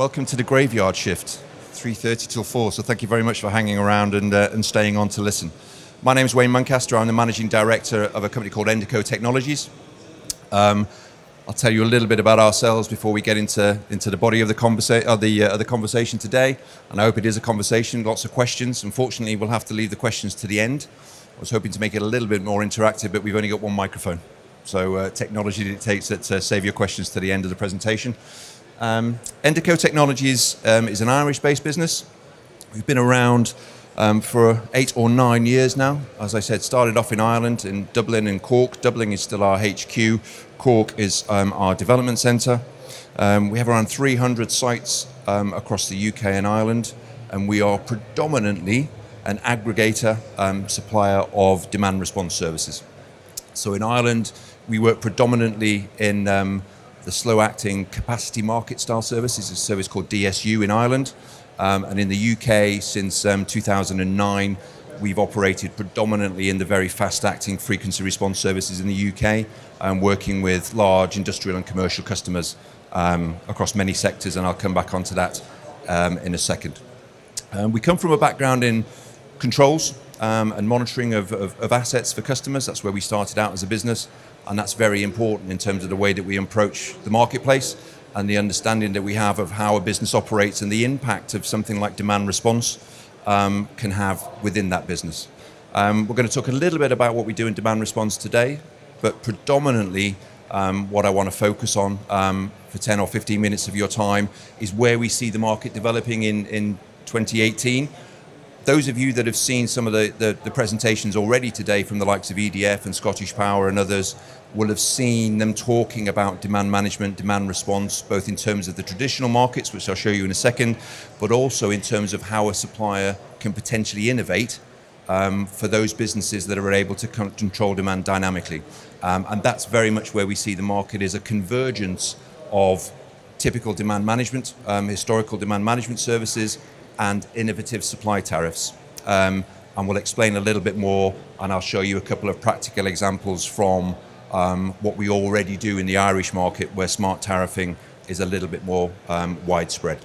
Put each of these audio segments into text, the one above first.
Welcome to the graveyard shift, 3:30 till 4. So thank you very much for hanging around and staying on to listen. My name is Muncaster. I'm the managing director of a company called ENDECO Technologies. I'll tell you a little bit about ourselves before we get into the body of the conversation today. And I hope it is a conversation, lots of questions. Unfortunately, we'll have to leave the questions to the end. I was hoping to make it a little bit more interactive, but we've only got one microphone. So technology dictates that save your questions to the end of the presentation. ENDECO Technologies is an Irish-based business. We've been around for 8 or 9 years now. As I said, started off in Ireland, in Dublin and Cork. Dublin is still our HQ. Cork is our development centre. We have around 300 sites across the UK and Ireland, and we are predominantly an aggregator supplier of demand response services. So in Ireland, we work predominantly in the slow-acting capacity market style services, a service called DSU in Ireland. And in the UK, since 2009, we've operated predominantly in the very fast-acting frequency response services in the UK, working with large industrial and commercial customers across many sectors, and I'll come back onto that in a second. We come from a background in controls and monitoring of assets for customers. That's where we started out as a business, and that's very important in terms of the way that we approach the marketplace and the understanding that we have of how a business operates and the impact of something like demand response can have within that business. We're going to talk a little bit about what we do in demand response today, but predominantly what I want to focus on for 10 or 15 minutes of your time is where we see the market developing in 2018. Those of you that have seen some of the presentations already today from the likes of EDF and Scottish Power and others will have seen them talking about demand management, demand response, both in terms of the traditional markets, which I'll show you in a second, but also in terms of how a supplier can potentially innovate for those businesses that are able to control demand dynamically. And that's very much where we see the market is a convergence of typical demand management, historical demand management services, and innovative supply tariffs. And we'll explain a little bit more, and I'll show you a couple of practical examples from what we already do in the Irish market, where smart tariffing is a little bit more widespread.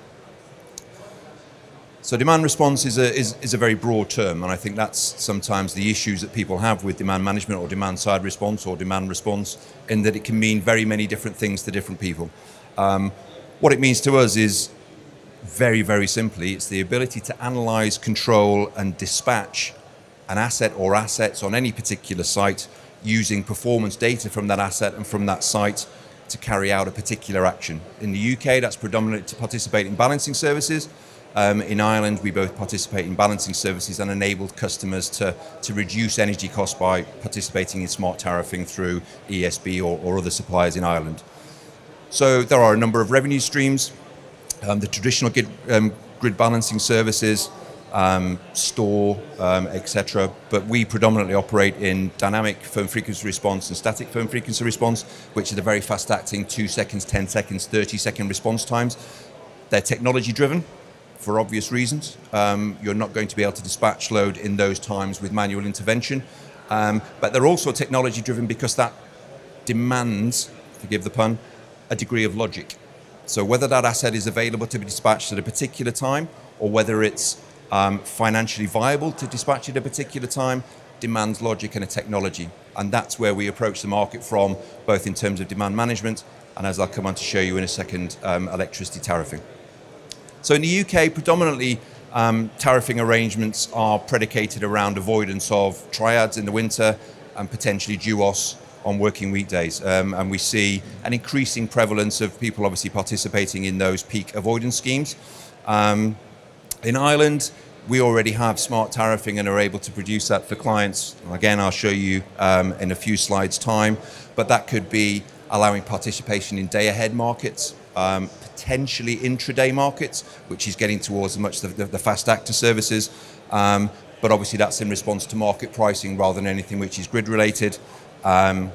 So demand response is a very broad term, and I think that's sometimes the issues that people have with demand management or demand side response or demand response, in that it can mean very many different things to different people. What it means to us is very, very simply, it's the ability to analyze, control, and dispatch an asset or assets on any particular site using performance data from that asset and from that site to carry out a particular action. In the UK, that's predominantly to participate in balancing services. In Ireland, we both participate in balancing services and enable customers to reduce energy costs by participating in smart tariffing through ESB or other suppliers in Ireland. So there are a number of revenue streams. The traditional grid balancing services, store, etc. But we predominantly operate in dynamic firm frequency response and static firm frequency response, which are the very fast-acting 2 seconds, 10 seconds, 30-second response times. They're technology-driven for obvious reasons. You're not going to be able to dispatch load in those times with manual intervention. But they're also technology-driven because that demands, forgive the pun, a degree of logic. So whether that asset is available to be dispatched at a particular time or whether it's financially viable to dispatch at a particular time demands logic and a technology. And that's where we approach the market from, both in terms of demand management and, as I'll come on to show you in a second, electricity tariffing. So in the UK, predominantly tariffing arrangements are predicated around avoidance of triads in the winter and potentially duos on working weekdays, and we see an increasing prevalence of people obviously participating in those peak avoidance schemes. In Ireland, we already have smart tariffing and are able to produce that for clients. Again, I'll show you in a few slides' time, but that could be allowing participation in day-ahead markets, potentially intraday markets, which is getting towards much the fast actor services, but obviously that's in response to market pricing rather than anything which is grid-related. And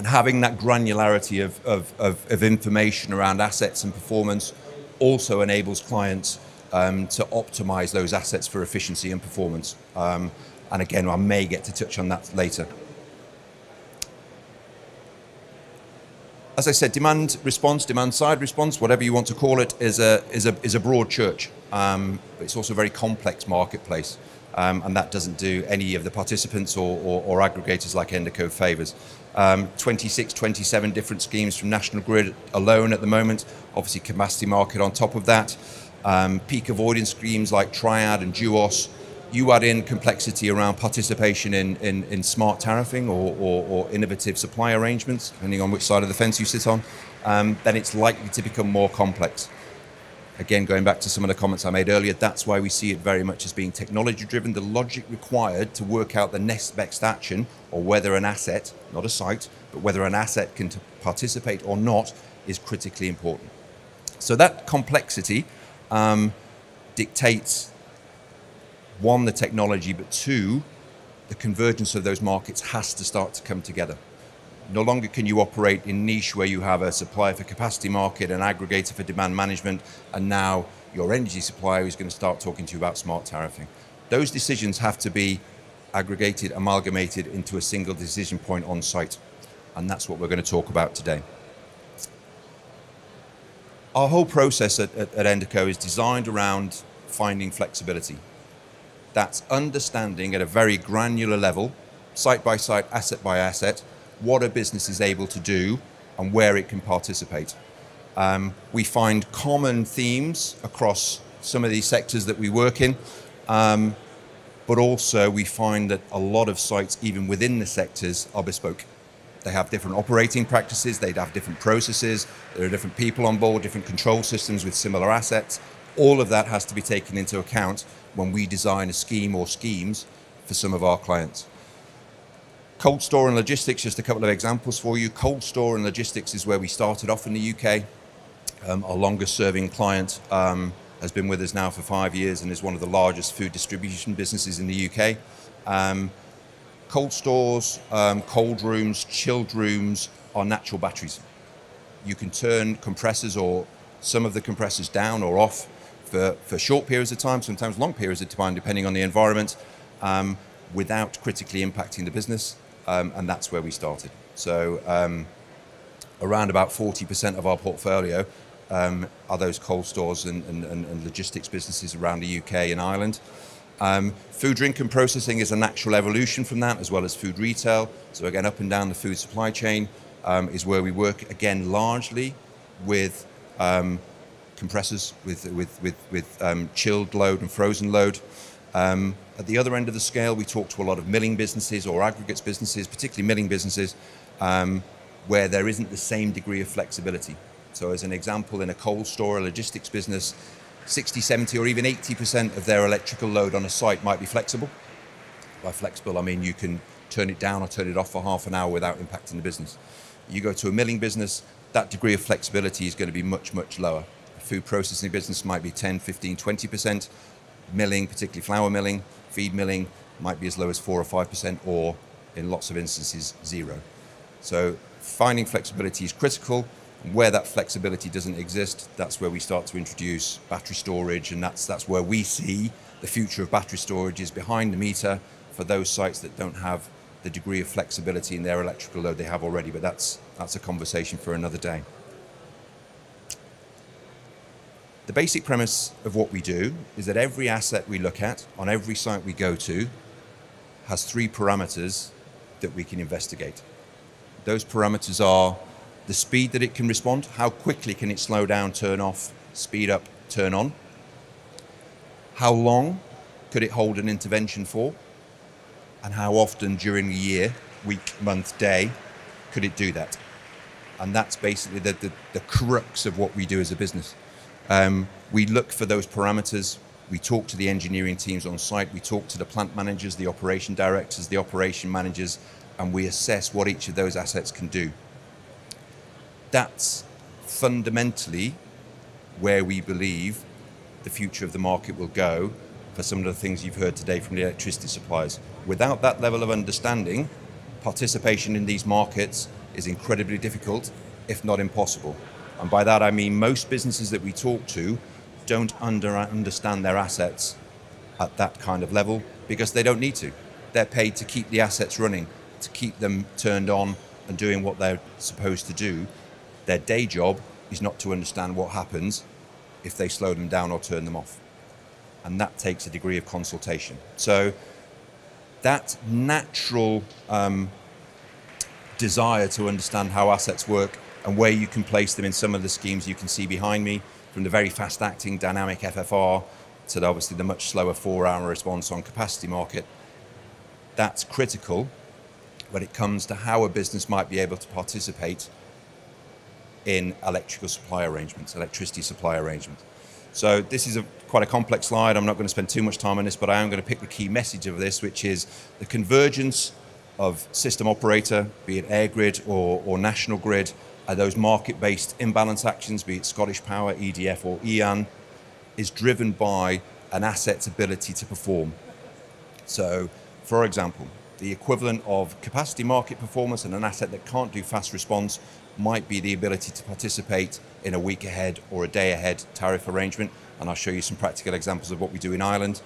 having that granularity of information around assets and performance also enables clients to optimize those assets for efficiency and performance. And again, I may get to touch on that later. as I said, demand response, demand side response, whatever you want to call it, is a broad church. It's also a very complex marketplace, and that doesn't do any of the participants or aggregators like ENDECO favours. 26, 27 different schemes from National Grid alone at the moment. Obviously, capacity market on top of that. Peak avoidance schemes like Triad and Duos. You add in complexity around participation in smart tariffing or innovative supply arrangements, depending on which side of the fence you sit on, then it's likely to become more complex. Again, going back to some of the comments I made earlier, that's why we see it very much as being technology-driven. The logic required to work out the next best action, or whether an asset, not a site, but whether an asset can participate or not, is critically important. So that complexity dictates, one, the technology, but two, the convergence of those markets has to start to come together. No longer can you operate in niche where you have a supplier for capacity market, an aggregator for demand management, and now your energy supplier is going to start talking to you about smart tariffing. Those decisions have to be aggregated, amalgamated into a single decision point on site. And that's what we're going to talk about today. Our whole process at ENDECO is designed around finding flexibility. That's understanding at a very granular level, site by site, asset by asset, what a business is able to do and where it can participate. We find common themes across some of these sectors that we work in, but also we find that a lot of sites, even within the sectors, are bespoke. They have different operating practices, they have different processes, there are different people on board, different control systems with similar assets. All of that has to be taken into account when we design a scheme or schemes for some of our clients. Cold store and logistics, just a couple of examples for you. Cold store and logistics is where we started off in the UK. Our longest serving client has been with us now for 5 years and is one of the largest food distribution businesses in the UK. Cold stores, cold rooms, chilled rooms are natural batteries. You can turn compressors or some of the compressors down or off for short periods of time, sometimes long periods of time, depending on the environment, without critically impacting the business. And that's where we started. So around about 40% of our portfolio are those cold stores and logistics businesses around the UK and Ireland. Food, drink and processing is a natural evolution from that, as well as food retail. So again, up and down the food supply chain is where we work, again, largely with compressors, with chilled load and frozen load. At the other end of the scale, we talk to a lot of milling businesses or aggregates businesses, particularly milling businesses, where there isn't the same degree of flexibility. So as an example, in a cold store, a logistics business, 60, 70 or even 80% of their electrical load on a site might be flexible. By flexible, I mean you can turn it down or turn it off for half an hour without impacting the business. You go to a milling business, that degree of flexibility is going to be much, much lower. A food processing business might be 10, 15, 20%. Milling, particularly flour milling, feed milling, might be as low as 4 or 5%, or in lots of instances, 0. So finding flexibility is critical. Where that flexibility doesn't exist, that's where we start to introduce battery storage, and that's where we see the future of battery storage is behind the meter for those sites that don't have the degree of flexibility in their electrical load they have already, but that's a conversation for another day. The basic premise of what we do is that every asset we look at, on every site we go to, has 3 parameters that we can investigate. Those parameters are the speed that it can respond, how quickly can it slow down, turn off, speed up, turn on, how long could it hold an intervention for, and how often during the year, week, month, day, could it do that. And that's basically the crux of what we do as a business. We look for those parameters, we talk to the engineering teams on site, we talk to the plant managers, the operation directors, the operation managers, and we assess what each of those assets can do. That's fundamentally where we believe the future of the market will go for some of the things you've heard today from the electricity suppliers. Without that level of understanding, participation in these markets is incredibly difficult, if not impossible. And by that I mean most businesses that we talk to don't understand their assets at that kind of level because they don't need to. They're paid to keep the assets running, to keep them turned on and doing what they're supposed to do. Their day job is not to understand what happens if they slow them down or turn them off. And that takes a degree of consultation. So that natural desire to understand how assets work and where you can place them in some of the schemes you can see behind me, from the very fast-acting dynamic FFR to obviously the much slower 4-hour response on capacity market, that's critical when it comes to how a business might be able to participate in electrical supply arrangements, electricity supply arrangements. So this is quite a complex slide. I'm not going to spend too much time on this, but I am going to pick the key message of this, which is the convergence of system operator, be it air grid or national grid, are those market-based imbalance actions, be it Scottish Power, EDF or EAN, is driven by an asset's ability to perform. So, for example, the equivalent of capacity market performance in an asset that can't do fast response might be the ability to participate in a week ahead or a day ahead tariff arrangement. And I'll show you some practical examples of what we do in Ireland.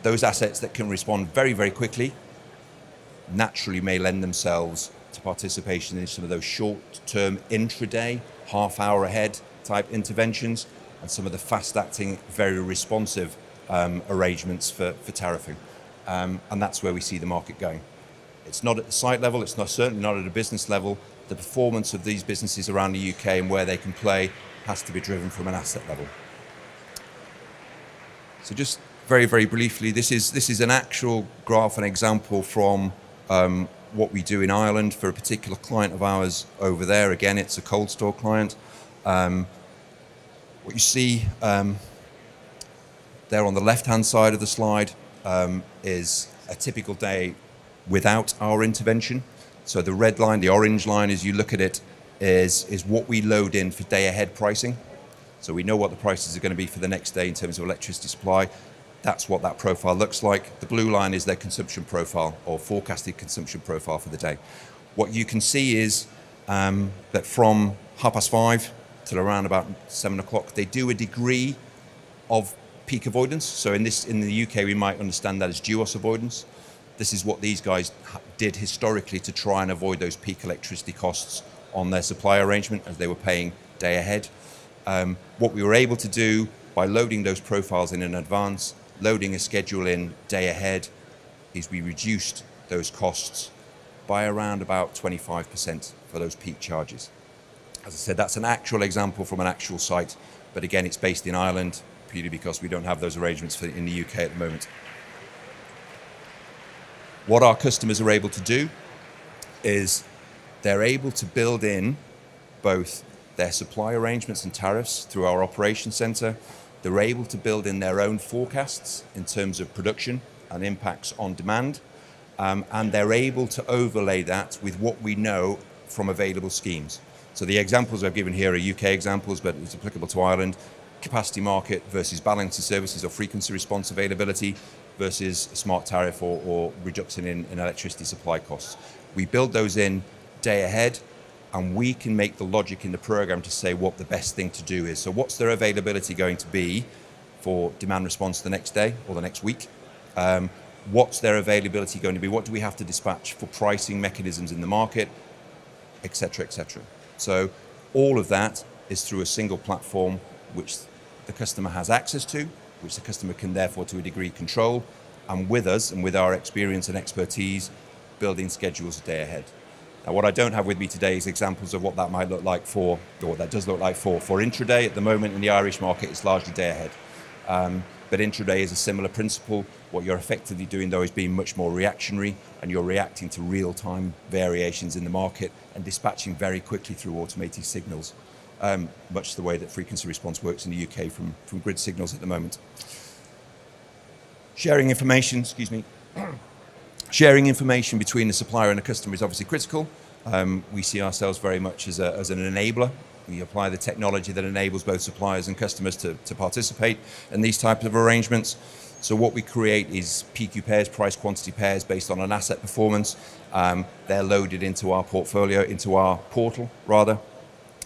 Those assets that can respond very, very quickly naturally may lend themselves to participation in some of those short-term intraday, half-hour ahead type interventions, and some of the fast-acting, very responsive arrangements for tariffing. And that's where we see the market going. It's not at the site level, it's certainly not at a business level. The performance of these businesses around the UK and where they can play has to be driven from an asset level. So just very, very briefly, this is an actual graph, an example from what we do in Ireland for a particular client of ours over there. Again, it's a cold store client. What you see there on the left-hand side of the slide is a typical day without our intervention. So the red line, the orange line, as you look at it, is what we load in for day-ahead pricing. So we know what the prices are going to be for the next day in terms of electricity supply. That's what that profile looks like. The blue line is their consumption profile or forecasted consumption profile for the day. What you can see is that from 5:30 till around about 7 o'clock, they do a degree of peak avoidance. So in the UK, we might understand that as duos avoidance. This is what these guys did historically to try and avoid those peak electricity costs on their supply arrangement as they were paying day ahead. What we were able to do by loading those profiles in advance, loading a schedule in day ahead, is we reduced those costs by around about 25% for those peak charges. As I said, that's an actual example from an actual site, but again, it's based in Ireland, purely because we don't have those arrangements in the UK at the moment. What our customers are able to do is they're able to build in both their supply arrangements and tariffs through our operations center. They're able to build in their own forecasts in terms of production and impacts on demand. And they're able to overlay that with what we know from available schemes. So the examples I've given here are UK examples, but it's applicable to Ireland. Capacity market versus balancing services or frequency response availability versus a smart tariff or reduction in electricity supply costs. We build those in day ahead, and we can make the logic in the program to say what the best thing to do is. So what's their availability going to be for demand response the next day or the next week? What's their availability going to be? What do we have to dispatch for pricing mechanisms in the market, et cetera, et cetera. So all of that is through a single platform which the customer has access to, which the customer can therefore to a degree control, and with us and with our experience and expertise, building schedules a day ahead. Now, what I don't have with me today is examples of what that might look like for, or what that does look like for intraday. At the moment in the Irish market, it's largely day ahead. But intraday is a similar principle. What you're effectively doing, though, is being much more reactionary, and you're reacting to real-time variations in the market and dispatching very quickly through automated signals, much the way that frequency response works in the UK from grid signals at the moment. Sharing information, sharing information between the supplier and the customer is obviously critical. We see ourselves very much as an enabler. We apply the technology that enables both suppliers and customers to participate in these types of arrangements. So what we create is PQ pairs, price quantity pairs, based on an asset performance. They're loaded into our portfolio, into our portal rather,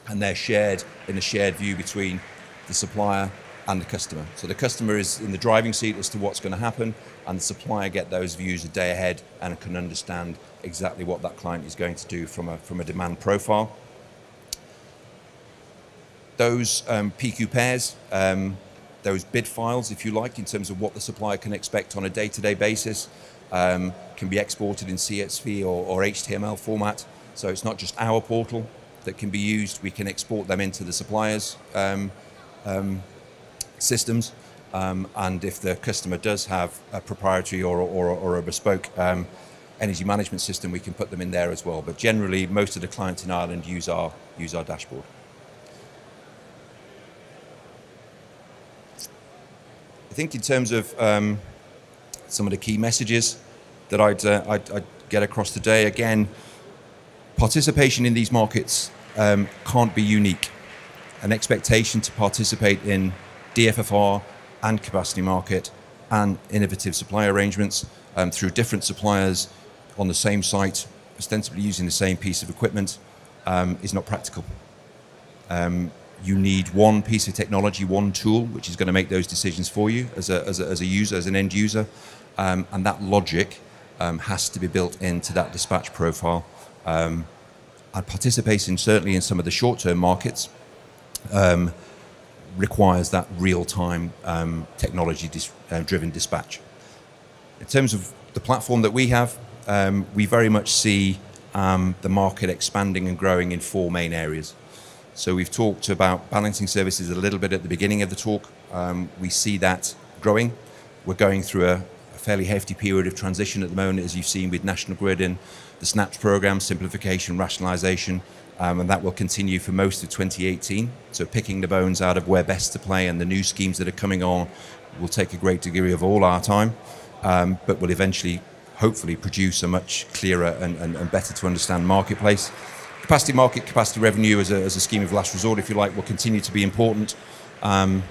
and they're shared in a shared view between the supplier and the customer. So the customer is in the driving seat as to what's going to happen, and the supplier get those views a day ahead and can understand exactly what that client is going to do from a demand profile. Those PQ pairs, those bid files, if you like, in terms of what the supplier can expect on a day-to-day basis, can be exported in CSV or HTML format. So it's not just our portal that can be used. We can export them into the supplier's systems. And if the customer does have a proprietary or a bespoke energy management system, we can put them in there as well. But generally, most of the clients in Ireland use our dashboard. I think in terms of some of the key messages that I'd get across today, again, participation in these markets can't be unique. An expectation to participate in DFFR and capacity market and innovative supply arrangements through different suppliers on the same site, ostensibly using the same piece of equipment, is not practical. You need one piece of technology, one tool, which is going to make those decisions for you as a user, as an end user, and that logic has to be built into that dispatch profile. And participating certainly in some of the short-term markets requires that real-time technology-driven dispatch. In terms of the platform that we have, we very much see the market expanding and growing in four main areas. So we've talked about balancing services a little bit at the beginning of the talk. We see that growing. We're going through a fairly hefty period of transition at the moment, as you've seen with National Grid and the SNAPS program, simplification, rationalisation, and that will continue for most of 2018. So picking the bones out of where best to play and the new schemes that are coming on will take a great degree of all our time, but will eventually, hopefully, produce a much clearer and better to understand marketplace. Capacity market, capacity revenue as a scheme of last resort, if you like, will continue to be important. And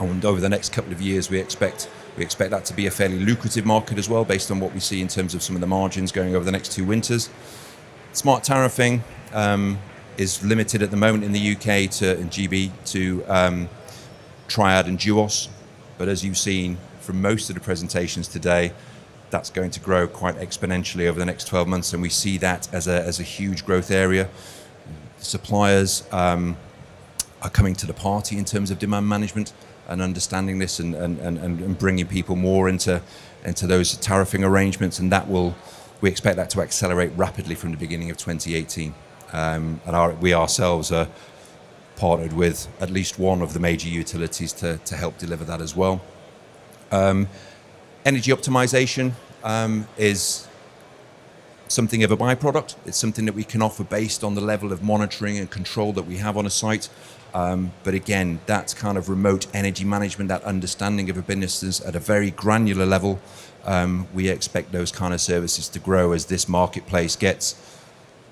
over the next couple of years, we expect that to be a fairly lucrative market as well, based on what we see in terms of some of the margins going over the next 2 winters. Smart tariffing is limited at the moment in the UK in GB to Triad and Duos, but as you've seen from most of the presentations today, that's going to grow quite exponentially over the next 12 months, and we see that as a huge growth area. Suppliers are coming to the party in terms of demand management and understanding this and bringing people more into those tariffing arrangements, and we expect that to accelerate rapidly from the beginning of 2018. And we ourselves are partnered with at least one of the major utilities to help deliver that as well. Energy optimization is something of a byproduct. It's something that we can offer based on the level of monitoring and control that we have on a site. But again, that's kind of remote energy management, that understanding of a business at a very granular level. We expect those kind of services to grow as this marketplace gets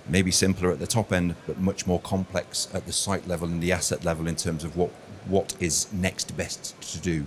maybe simpler at the top end, but much more complex at the site level and the asset level in terms of what is next best to do.